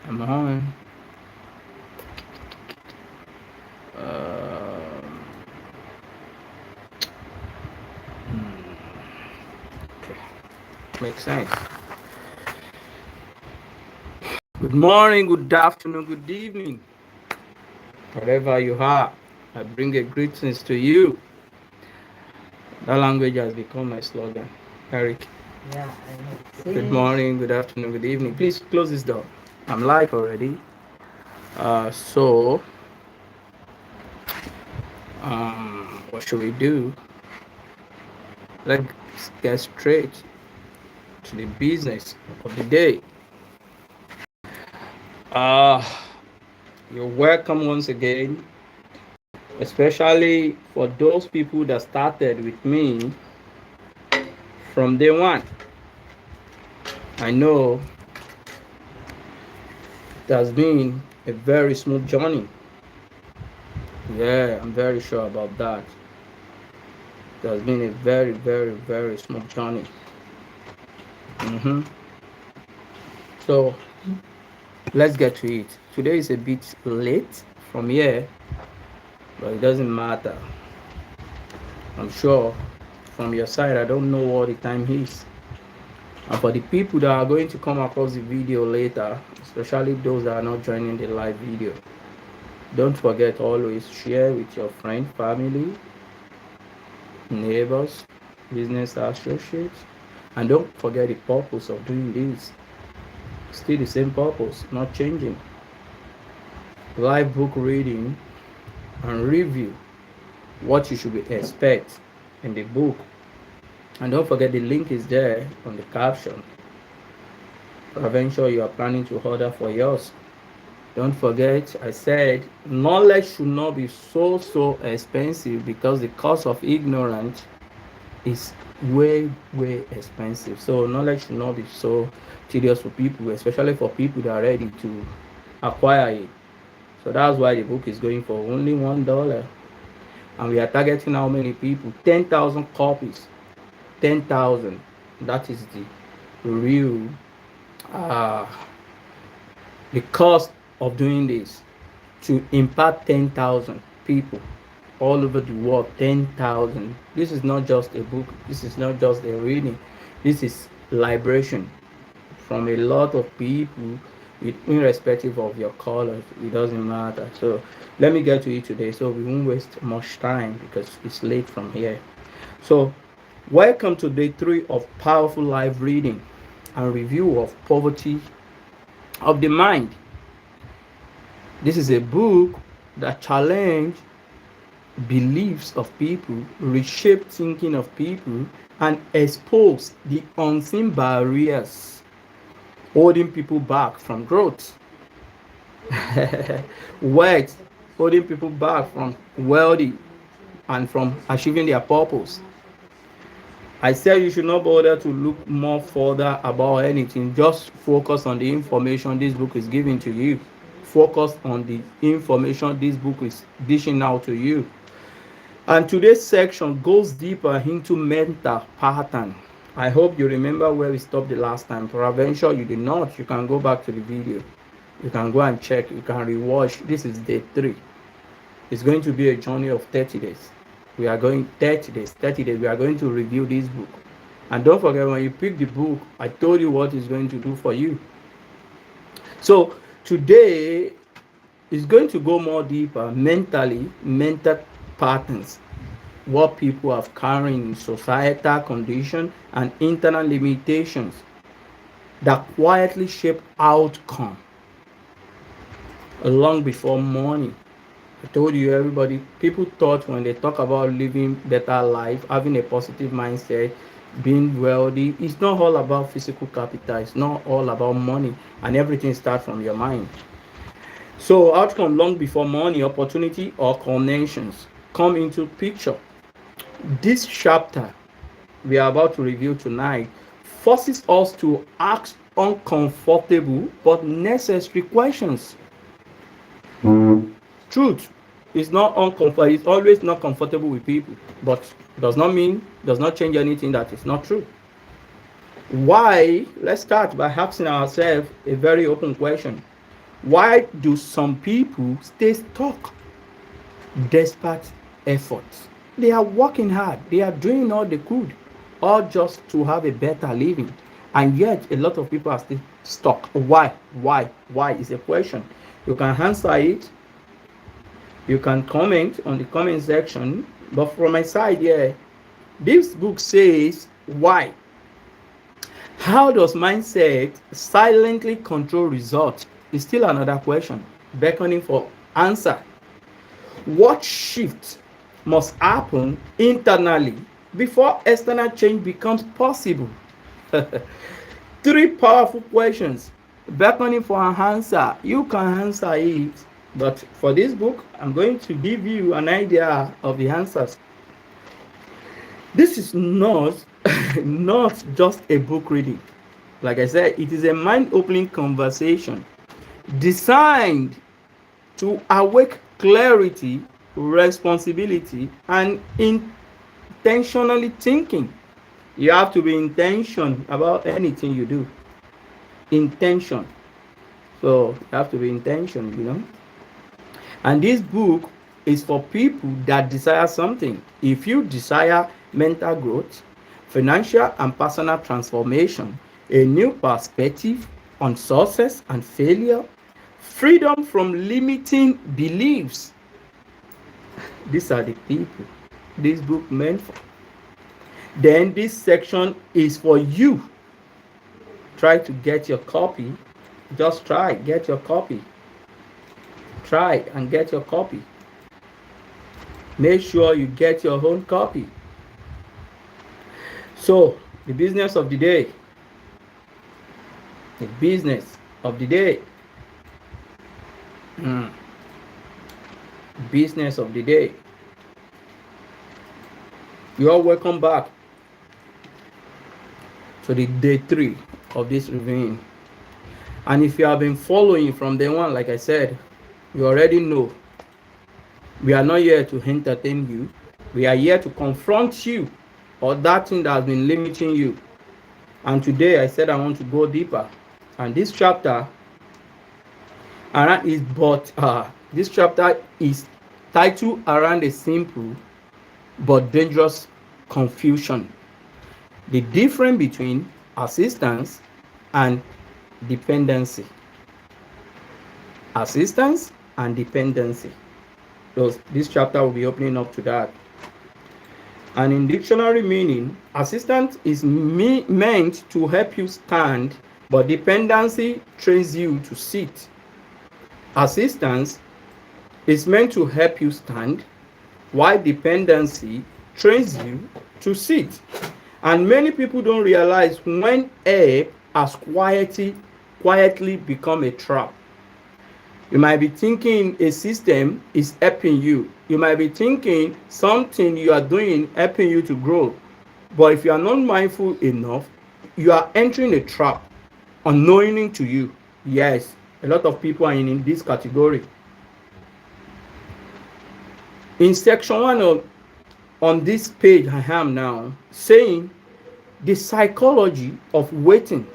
I'm on. Um, okay. Makes sense. Good morning, good afternoon, good evening. Wherever you are, I bring a greetings to you. That language has become my slogan. Eric, Yeah, I know. good See? morning, good afternoon, good evening. Please close this door. I'm live already. So, what should we do? Let's get straight to the business of the day. Uh, you're welcome once again, especially for those people that started with me from day one. I know it has been a very smooth journey. Yeah, I'm very sure about that. It has been a very, very, very smooth journey. hmm So let's get to it. Today is a bit late from here, but it doesn't matter. I'm sure from your side, I don't know what the time is. And for the people that are going to come across the video later, especially those that are not joining the live video, don't forget always share with your friend, family, neighbors, business associates, and don't forget the purpose of doing this. Still the same purpose, not changing. Live book reading and review what you should expect in the book. And don't forget the link is there on the caption. Eventually you are planning to order for yours. Don't forget, I said knowledge should not be so expensive because the cost of ignorance is way expensive. So knowledge should not be so tedious for people, especially for people that are ready to acquire it. So that's why the book is going for only $1. And we are targeting how many people? 10,000 copies. 10,000. That is the real uh, the cost of doing this to impact 10,000 people all over the world. 10,000. This is not just a book, this is not just a reading, this is liberation from a lot of people, irrespective of your colors. It doesn't matter. So let me get to it today so we won't waste much time because it's late from here. So welcome to day 3 of powerful live reading and review of poverty of the mind. This is a book that challenge beliefs of people, reshape thinking of people, and expose the unseen barriers holding people back from growth. Words holding people back from wealthy and from achieving their purpose. I said you should not bother to look more further about anything. Just focus on the information this book is giving to you. Focus on the information this book is dishing out to you. And today's section goes deeper into mental pattern. I hope you remember where we stopped the last time. Peradventure you did not, you can go back to the video. You can go and check. You can rewatch. This is day 3. It's going to be a journey of 30 days. We are going 30 days. 30 days. We are going to review this book. And don't forget, when you pick the book, I told you what it's going to do for you. So today is going to go more deeper mentally, mental patterns, what people have carrying in societal condition and internal limitations that quietly shape outcome long before money. I told you, everybody, people thought when they talk about living better life, having a positive mindset, being wealthy, it's not all about physical capital, it's not all about money, and everything starts from your mind. So outcome long before money, opportunity, or connections come into picture. This chapter we are about to review tonight forces us to ask uncomfortable but necessary questions. Truth is not uncomfortable, it's always not comfortable with people, but does not change anything that is not true. Why? Let's start by asking ourselves a very open question. Why do some people stay stuck despite efforts? They are working hard, they are doing all they could, all just to have a better living. And yet, a lot of people are still stuck. Why? Why is a question. You can answer it, you can comment on the comment section. But from my side here, this book says, why? How does mindset silently control results? Is still another question, beckoning for answer. What shift must happen internally before external change becomes possible? Three powerful questions, beckoning for an answer. You can answer it, but for this book, I'm going to give you an idea of the answers. This is not not just a book reading. Like I said, it is a mind-opening conversation designed to awake clarity, responsibility, and intentionally thinking. You have to be intentional about anything you do. Intention. So you have to be intentional. And this book is for people that desire something. If you desire mental growth, financial and personal transformation, a new perspective on success and failure, freedom from limiting beliefs, these are the people this book meant for. Then this section is for you. Try to get your copy. Just try, get your copy. Try and get your copy. Make sure you get your own copy. So, the business of the day. The business of the day. Business of the day. You are welcome back to the day 3 of this review. And if you have been following from day 1, like I said, you already know we are not here to entertain you. We are here to confront you or that thing that has been limiting you. And today I said I want to go deeper. And this chapter, this chapter is titled around a simple but dangerous confusion. The difference between assistance and dependency. Assistance and dependency. So this chapter will be opening up to that. And in dictionary meaning, assistance is meant to help you stand, but dependency trains you to sit. Assistance is meant to help you stand, while dependency trains you to sit. And many people don't realize when help has quietly become a trap. You might be thinking a system is helping you. You might be thinking something you are doing helping you to grow. But if you are not mindful enough, you are entering a trap unknowingly to you. Yes, a lot of people are in this category. In section 1 on this page I am now saying the psychology of waiting.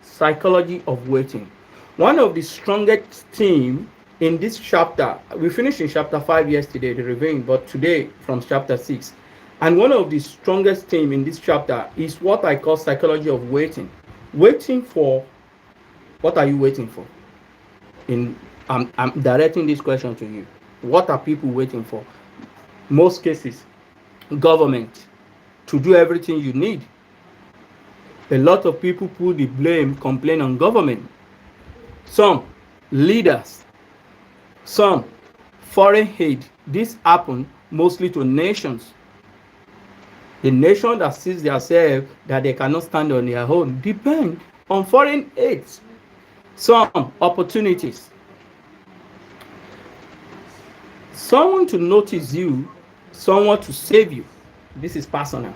Psychology of waiting. One of the strongest themes in this chapter, we finished in chapter 5 yesterday, the reviewing, but today from chapter 6. And one of the strongest themes in this chapter is what I call psychology of waiting. Waiting for, what are you waiting for? I'm directing this question to you. What are people waiting for? Most cases, government to do everything you need. A lot of people put the blame, complain on government. Some leaders, some foreign aid. This happens mostly to nations. The nation that sees themselves that they cannot stand on their own depend on foreign aid. Some opportunities. Someone to notice you, someone to save you. This is personal.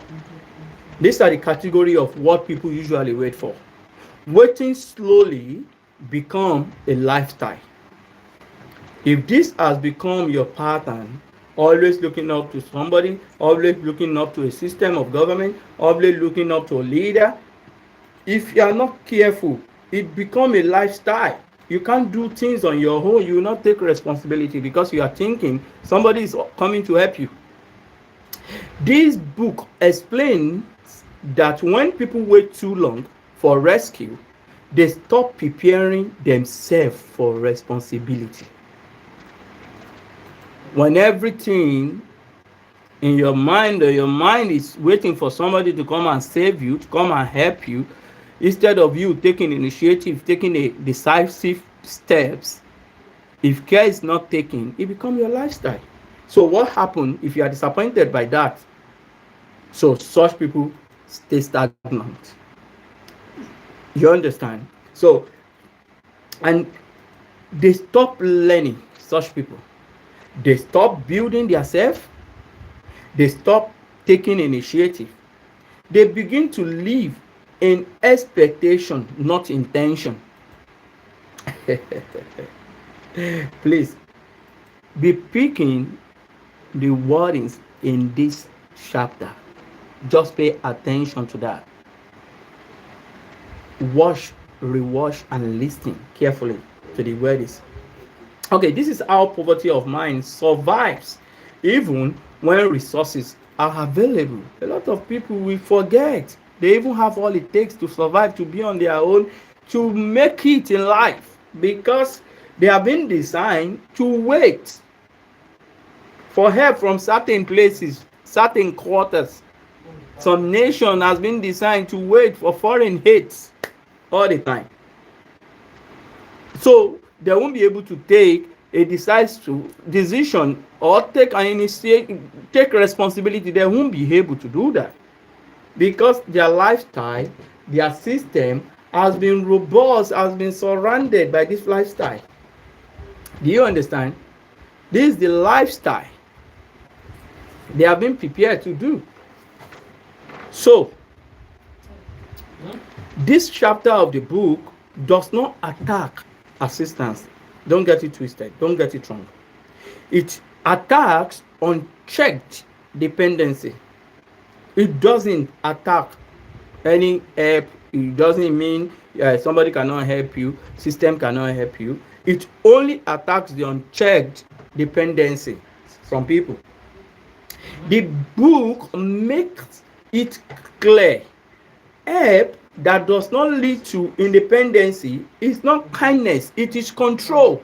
These are the category of what people usually wait for. Waiting slowly become a lifestyle. If this has become your pattern, always looking up to somebody, always looking up to a system of government, always looking up to a leader, if you are not careful, it becomes a lifestyle. You can't do things on your own. You will not take responsibility because you are thinking somebody is coming to help you. This book explains that when people wait too long for rescue, they stop preparing themselves for responsibility. When everything in your mind or your mind is waiting for somebody to come and save you, to come and help you, instead of you taking initiative, taking a decisive steps, if care is not taken, it becomes your lifestyle. So what happens if you are disappointed by that? So such people stay stagnant. You understand? So, and they stop learning, such people. They stop building themselves. They stop taking initiative. They begin to live in expectation, not intention. Please be picking the wordings in this chapter. Just pay attention to that. Watch, rewatch, and listen carefully to the wordings. Okay, this is how poverty of mind survives even when resources are available. A lot of people will forget they even have all it takes to survive, to be on their own, to make it in life, because they have been designed to wait for help from certain places, certain quarters. Some nation has been designed to wait for foreign aids all the time. So they won't be able to take a decisive decision or take an initiative, take responsibility. They won't be able to do that because their lifestyle, their system has been robust, has been surrounded by this lifestyle. Do you understand? This is the lifestyle they have been prepared to do. So this chapter of the book does not attack assistance. Don't get it twisted. Don't get it wrong. It attacks unchecked dependency. It doesn't attack any help. It doesn't mean somebody cannot help you, system cannot help you. It only attacks the unchecked dependency from people. The book makes it clear. Help that does not lead to independency is not kindness, it is control.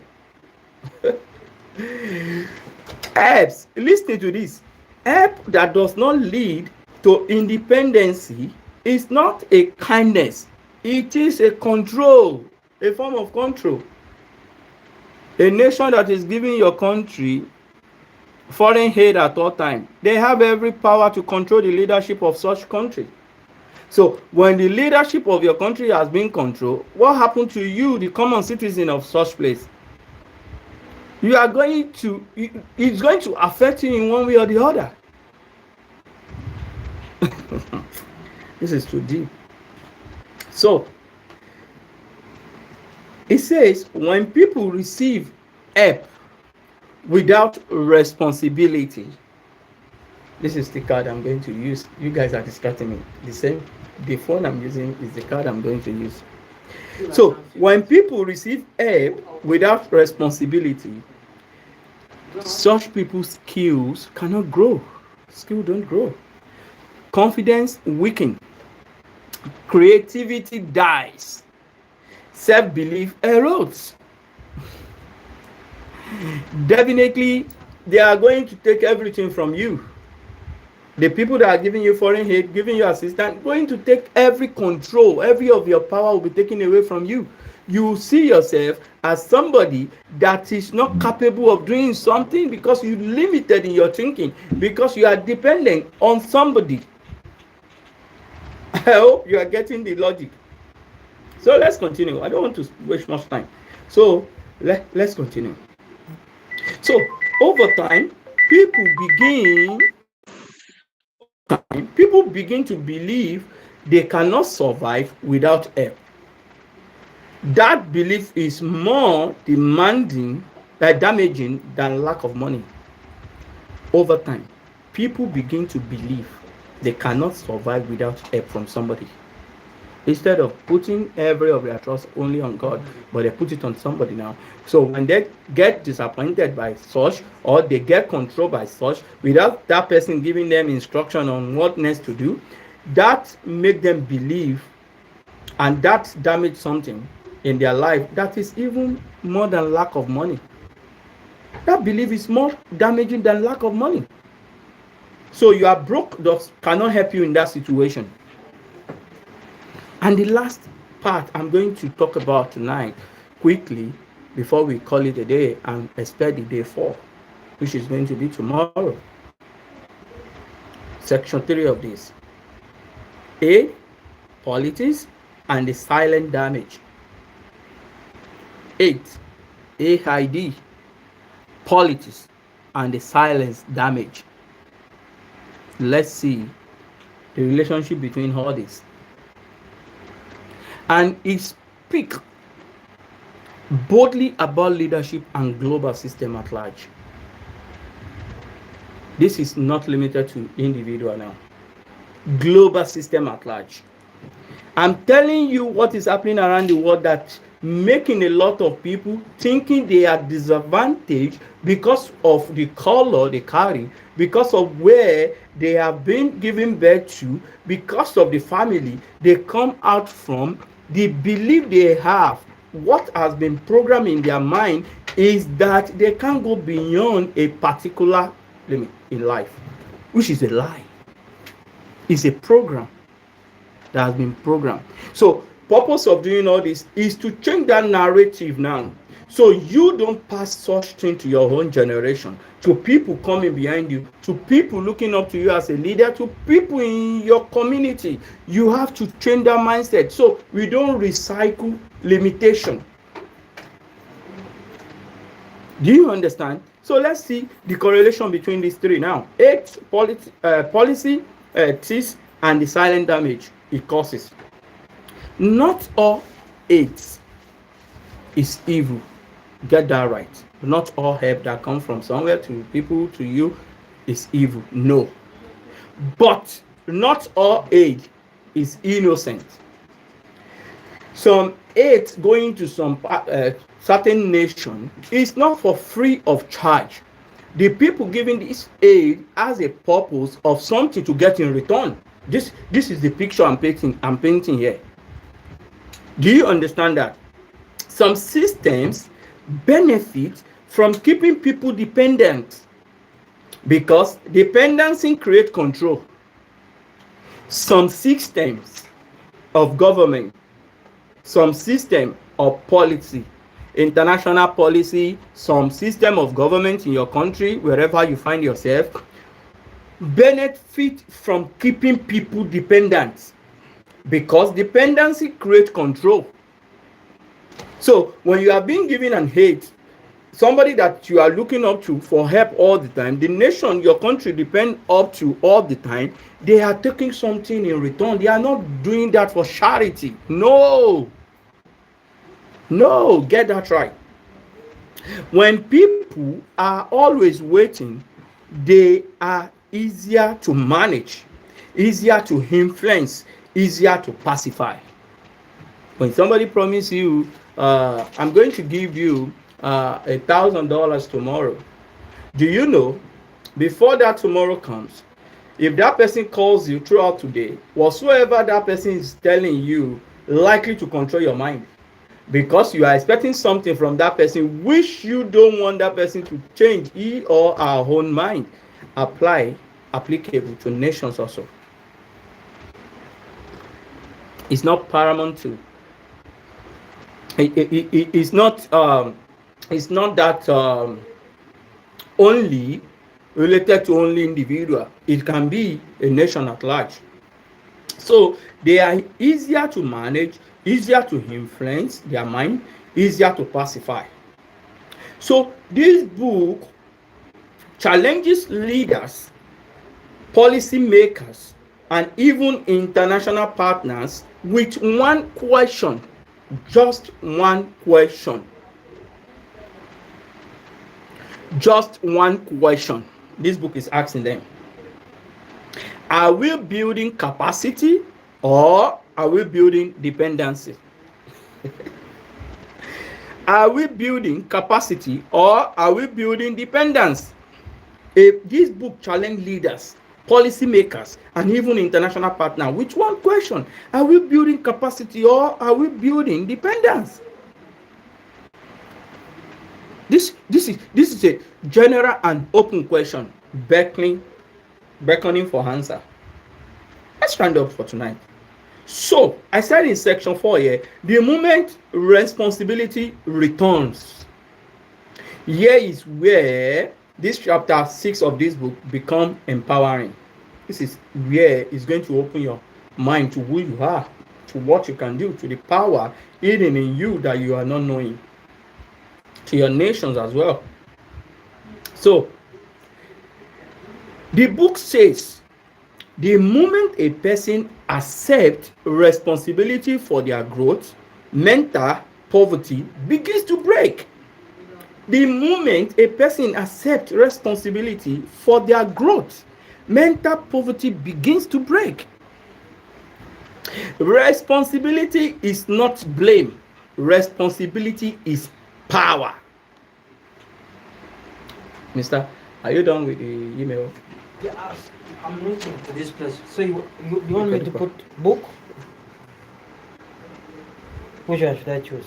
Helps, listen to this. Help that does not lead to independency is not a kindness, it is a control, a form of control. A nation that is giving your country foreign aid at all time, they have every power to control the leadership of such country. So when the leadership of your country has been controlled, what happened to you, the common citizen of such place? You are going to, it's going to affect you in one way or the other. This is too deep. So it says when people receive help without responsibility, this is the card I'm going to use. You guys are distracting me. The phone I'm using is the card I'm going to use. So when people receive help without responsibility, such people's skills cannot grow. Skills don't grow. Confidence weakens. Creativity dies. Self-belief erodes. Definitely, they are going to take everything from you. The people that are giving you foreign aid, giving you assistance, going to take every control, every of your power will be taken away from you. You will see yourself as somebody that is not capable of doing something because you're limited in your thinking, because you are dependent on somebody. I hope you are getting the logic. So let's continue. I don't want to waste much time. So let's continue. So over time, people begin to believe they cannot survive without help. That belief is more damaging than lack of money. Over time, people begin to believe they cannot survive without help from somebody. instead of putting every of their trust only on God, but they put it on somebody now. So when they get disappointed by such, or they get controlled by such, without that person giving them instruction on what next to do, that make them believe, and that damage something in their life that is even more than lack of money. That belief is more damaging than lack of money. So you are broke, thus cannot help you in that situation. And the last part I'm going to talk about tonight quickly before we call it a day and expect the day 4, which is going to be tomorrow. Section 3 of this. A, politics and the silent damage. 8, AID, politics and the silence damage. Let's see the relationship between all this. And it speaks boldly about leadership and global system at large. This is not limited to individual now. Global system at large. I'm telling you what is happening around the world, that making a lot of people thinking they are disadvantaged because of the color they carry, because of where they have been given birth to, because of the family they come out from. The belief they have, what has been programmed in their mind, is that they can't go beyond a particular limit in life, which is a lie. It's a program that has been programmed. So purpose of doing all this is to change that narrative now, so you don't pass such thing to your own generation, to people coming behind you, to people looking up to you as a leader, to people in your community. You have to change that mindset so we don't recycle limitation. Do you understand? So let's see the correlation between these three now. 8, policy, ethics, and the silent damage it causes. Not all 8 is evil. Get that right. Not all help that comes from somewhere to people to you is evil. No. But not all aid is innocent. Some aid going to some certain nation is not for free of charge. The people giving this aid has a purpose of something to get in return. This is the picture I'm painting here. Do you understand that? Some systems benefit from keeping people dependent, because dependency creates control. Some systems of government, some system of policy, international policy, some system of government in your country, wherever you find yourself, benefit from keeping people dependent, because dependency creates control. So when you are being given an aid, somebody that you are looking up to for help all the time, the nation your country depend up to all the time, they are taking something in return. They are not doing that for charity. No, get that right. When people are always waiting, they are easier to manage, easier to influence, easier to pacify. When somebody promises you, I'm going to give you $1,000 tomorrow, do you know, before that tomorrow comes, if that person calls you throughout today, whatsoever that person is telling you likely to control your mind, because you are expecting something from that person which you don't want that person to change he or her own mind. Applicable to nations also. It's not paramount to. It's not that only related to only individual. It can be a nation at large. So they are easier to manage, easier to influence their mind, easier to pacify. So this book challenges leaders, policy makers, and even international partners with one question. Just one question. Just one question. This book is asking them, are we building capacity or are we building dependency? Are we building capacity or are we building dependence? If this book challenge leaders, policymakers, and even international partners with one question: are we building capacity or are we building dependence? This is a general and open question, beckoning for answer. Let's round up for tonight. So I said in section 4 here, the moment responsibility returns. Here is where this chapter 6 of this book become empowering. This is where it's going to open your mind to who you are, to what you can do, to the power hidden in you that you are not knowing, to your nations as well. So the book says, the moment a person accepts responsibility for their growth, mental poverty begins to break. The moment a person accepts responsibility for their growth, mental poverty begins to break. Responsibility is not blame. Responsibility is power. Mister, are you done with the email? Yeah, I'm reaching to this place. So you want me to put book? Which one should I choose?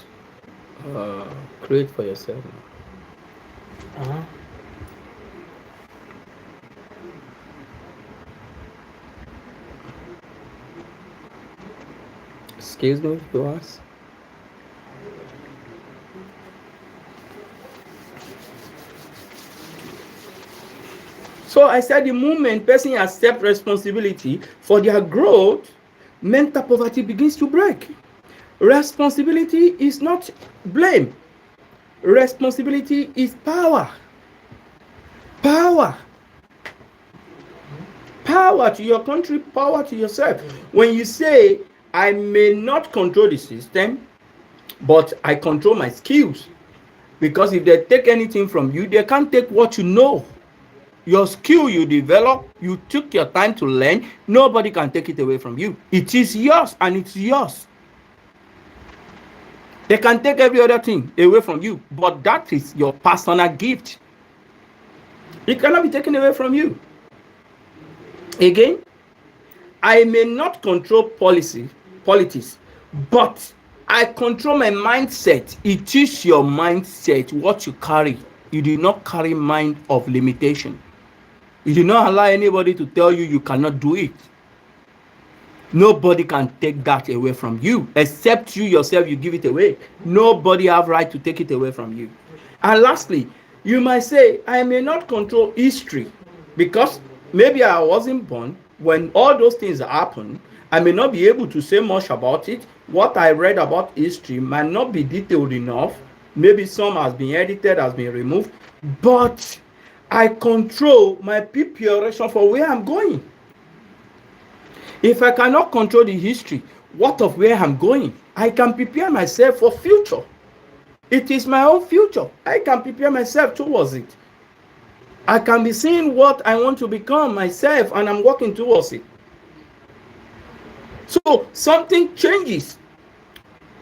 Create for yourself. Excuse me, you ask. So I said the moment person accepts responsibility for their growth, mental poverty begins to break. Responsibility is not blame. Responsibility is power. Power. Power to your country, power to yourself. When you say, I may not control the system, but I control my skills. Because if they take anything from you, they can't take what you know. Your skill you develop, you took your time to learn, nobody can take it away from you. It is yours and it's yours. They can take every other thing away from you, but that is your personal gift. It cannot be taken away from you. Again, I may not control politics, but I control my mindset. It is your mindset, what you carry. You do not carry mind of limitation. You do not allow anybody to tell you cannot do it. Nobody can take that away from you, except you yourself, you give it away. Nobody have right to take it away from you. And lastly, you might say, I may not control history because maybe I wasn't born when all those things happened. I may not be able to say much about it. What I read about history might not be detailed enough. Maybe some has been edited, has been removed, but I control my preparation for where I'm going. If I cannot control the history, what of where I'm going? I can prepare myself for future. It is my own future. I can prepare myself towards it. I can be seeing what I want to become myself and I'm working towards it. So something changes.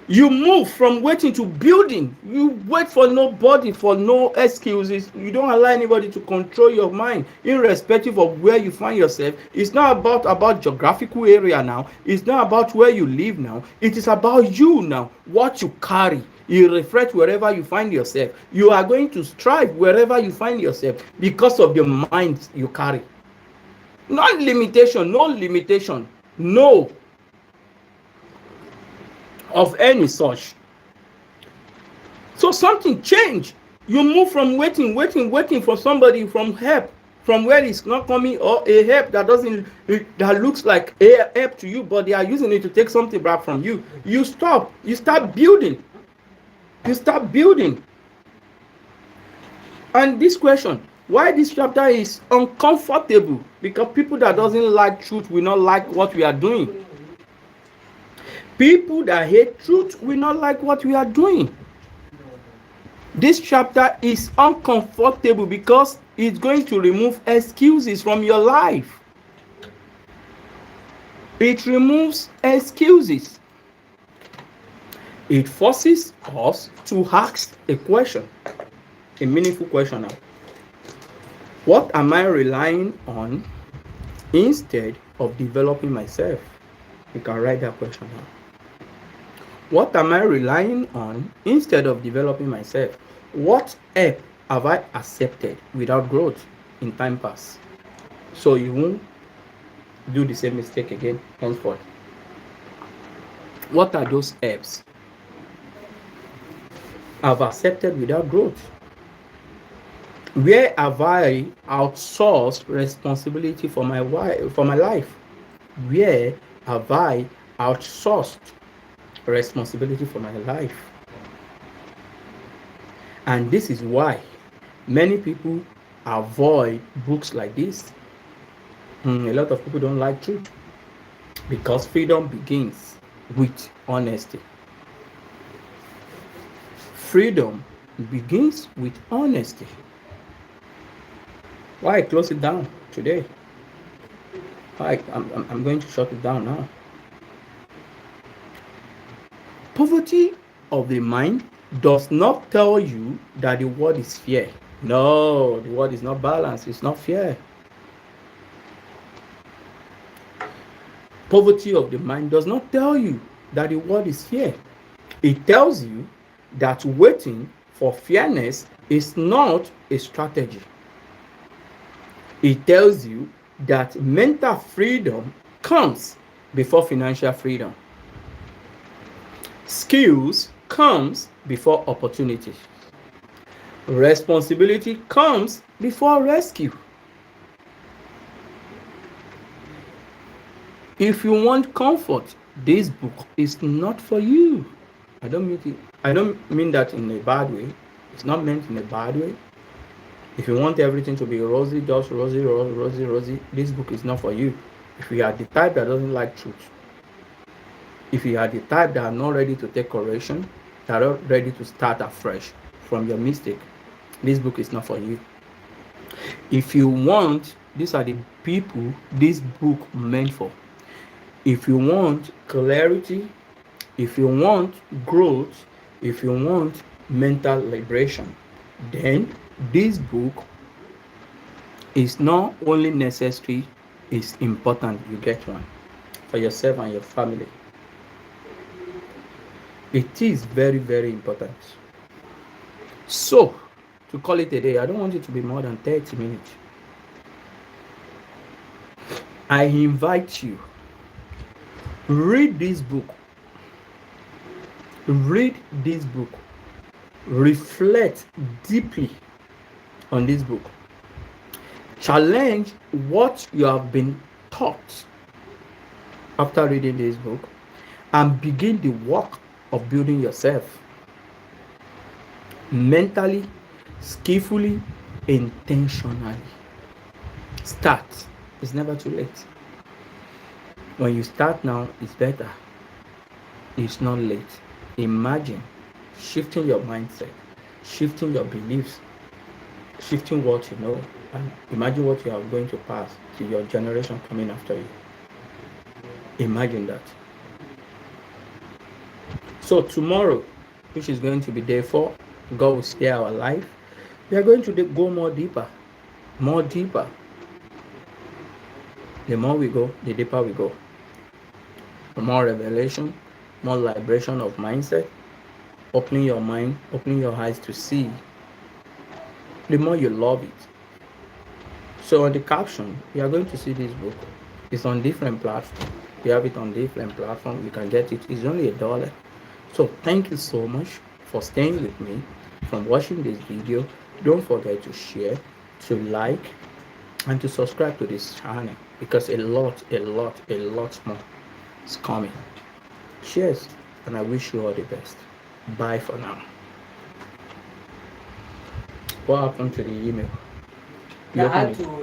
You move from waiting to building. You wait for nobody, for no excuses. You don't allow anybody to control your mind, irrespective of where you find yourself. It's not about geographical area now. It's not about where you live now. It is about you now, what you carry. You reflect wherever you find yourself. You are going to strive wherever you find yourself because of the mind you carry. Not limitation, no limitation, no of any such. So something changed. You move from waiting for somebody, from help, from where it's not coming, or a help that looks like a help to you, but they are using it to take something back from you. You stop. You start building. You start building. And this question, why this chapter is uncomfortable? Because people that doesn't like truth will not like what we are doing. People that hate truth will not like what we are doing. This chapter is uncomfortable because it's going to remove excuses from your life. It removes excuses. It forces us to ask a question, a meaningful question now. What am I relying on instead of developing myself? You can write that question down. What am I relying on instead of developing myself? What help have I accepted without growth in time past? So you won't do the same mistake again henceforth. What are those helps I've accepted without growth? Where have I outsourced responsibility for my life? Where have I outsourced responsibility for my life? And this is why many people avoid books like this. A lot of people don't like truth because freedom begins with honesty. Freedom begins with honesty. Why I close it down today? I'm going to shut it down now. Poverty of the mind does not tell you that the world is fair. No, the world is not balanced. It's not fair. Poverty of the mind does not tell you that the world is fair. It tells you that waiting for fairness is not a strategy. It tells you that mental freedom comes before financial freedom. Skills comes before opportunity. Responsibility comes before rescue. If you want comfort, this book is not for you. I don't mean that in a bad way. It's not meant in a bad way. If you want everything to be rosy, just rosy, this book is not for you. If you are the type that doesn't like truth, if you are the type that are not ready to take correction, that are not ready to start afresh from your mistake, this book is not for you. If you want, these are the people this book meant for. If you want clarity, if you want growth, if you want mental liberation, then this book is not only necessary, it's important you get one for yourself and your family. It is very, very important. So, to call it a day, I don't want it to be more than 30 minutes. I invite you, read this book. Read this book. Reflect deeply on this book. Challenge what you have been taught after reading this book and begin the work of building yourself mentally, skillfully, intentionally. Start. It's never too late. When you start now, it's better. It's not late. Imagine shifting your mindset, shifting your beliefs, shifting what you know, and imagine what you are going to pass to your generation coming after you. Imagine that. So tomorrow, which is going to be day 4, God will spare our life. We are going to go more deeper. The more we go, the deeper we go. More revelation, more liberation of mindset, opening your mind, opening your eyes to see. The more you love it. So on the caption, you are going to see this book. It's on different platforms. We have it on different platforms. You can get it. It's only $1. So thank you so much for staying with me, from watching this video. Don't forget to share, to like, and to subscribe to this channel, because a lot more is coming. Cheers, and I wish you all the best. Bye for now. What happened to the email? You I open had it. to